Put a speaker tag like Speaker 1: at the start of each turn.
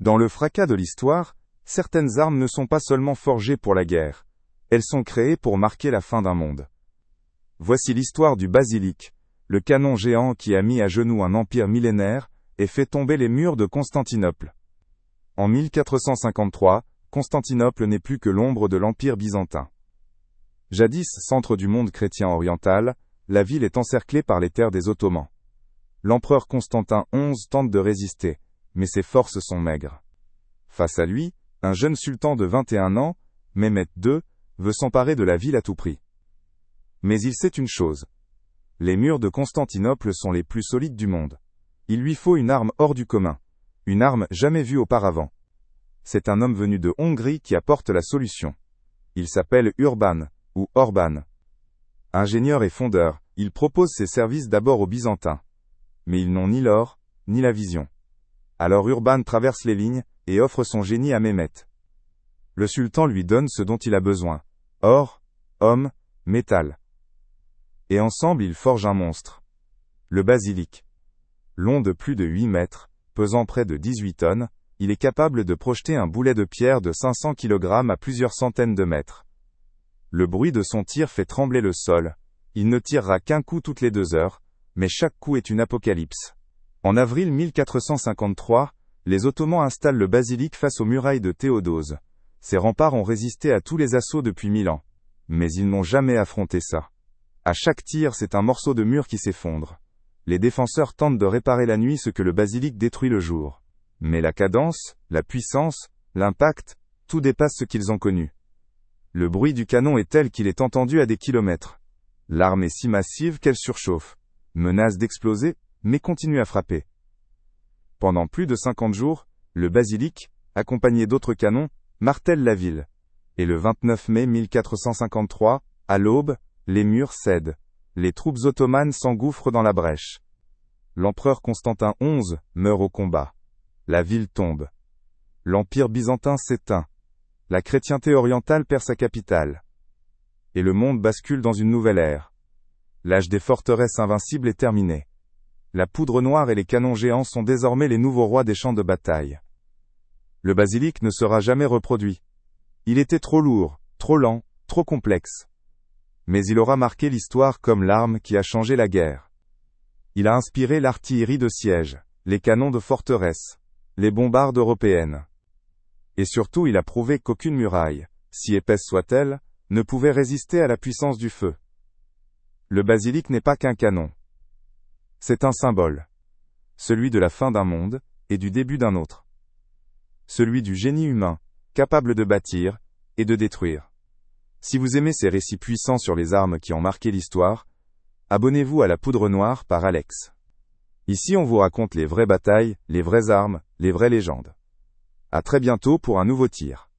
Speaker 1: Dans le fracas de l'histoire, certaines armes ne sont pas seulement forgées pour la guerre, elles sont créées pour marquer la fin d'un monde. Voici l'histoire du basilic, le canon géant qui a mis à genoux un empire millénaire et fait tomber les murs de Constantinople. En 1453, Constantinople n'est plus que l'ombre de l'Empire byzantin. Jadis centre du monde chrétien oriental, la ville est encerclée par les terres des Ottomans. L'empereur Constantin XI tente de résister, mais ses forces sont maigres. Face à lui, un jeune sultan de 21 ans, Mehmet II, veut s'emparer de la ville à tout prix. Mais il sait une chose. Les murs de Constantinople sont les plus solides du monde. Il lui faut une arme hors du commun. Une arme jamais vue auparavant. C'est un homme venu de Hongrie qui apporte la solution. Il s'appelle Urban, ou Orban. Ingénieur et fondeur, il propose ses services d'abord aux Byzantins. Mais ils n'ont ni l'or, ni la vision. Alors Urban traverse les lignes, et offre son génie à Mehmet. Le sultan lui donne ce dont il a besoin. Or, homme, métal. Et ensemble ils forgent un monstre. Le basilic. Long de plus de 8 mètres, pesant près de 18 tonnes, il est capable de projeter un boulet de pierre de 500 kg à plusieurs centaines de mètres. Le bruit de son tir fait trembler le sol. Il ne tirera qu'un coup toutes les 2 heures, mais chaque coup est une apocalypse. En avril 1453, les Ottomans installent le basilic face aux murailles de Théodose. Ces remparts ont résisté à tous les assauts depuis 1000 ans. Mais ils n'ont jamais affronté ça. À chaque tir, c'est un morceau de mur qui s'effondre. Les défenseurs tentent de réparer la nuit ce que le basilic détruit le jour. Mais la cadence, la puissance, l'impact, tout dépasse ce qu'ils ont connu. Le bruit du canon est tel qu'il est entendu à des kilomètres. L'arme est si massive qu'elle surchauffe, menace d'exploser, mais continue à frapper. Pendant plus de 50 jours, le basilic, accompagné d'autres canons, martèle la ville. Et le 29 mai 1453, à l'aube, les murs cèdent. Les troupes ottomanes s'engouffrent dans la brèche. L'empereur Constantin XI meurt au combat. La ville tombe. L'empire byzantin s'éteint. La chrétienté orientale perd sa capitale. Et le monde bascule dans une nouvelle ère. L'âge des forteresses invincibles est terminé. La poudre noire et les canons géants sont désormais les nouveaux rois des champs de bataille. Le basilic ne sera jamais reproduit. Il était trop lourd, trop lent, trop complexe. Mais il aura marqué l'histoire comme l'arme qui a changé la guerre. Il a inspiré l'artillerie de siège, les canons de forteresse, les bombardes européennes. Et surtout il a prouvé qu'aucune muraille, si épaisse soit-elle, ne pouvait résister à la puissance du feu. Le basilic n'est pas qu'un canon. C'est un symbole. Celui de la fin d'un monde, et du début d'un autre. Celui du génie humain, capable de bâtir, et de détruire. Si vous aimez ces récits puissants sur les armes qui ont marqué l'histoire, abonnez-vous à La Poudre Noire par Alex. Ici on vous raconte les vraies batailles, les vraies armes, les vraies légendes. À très bientôt pour un nouveau tir.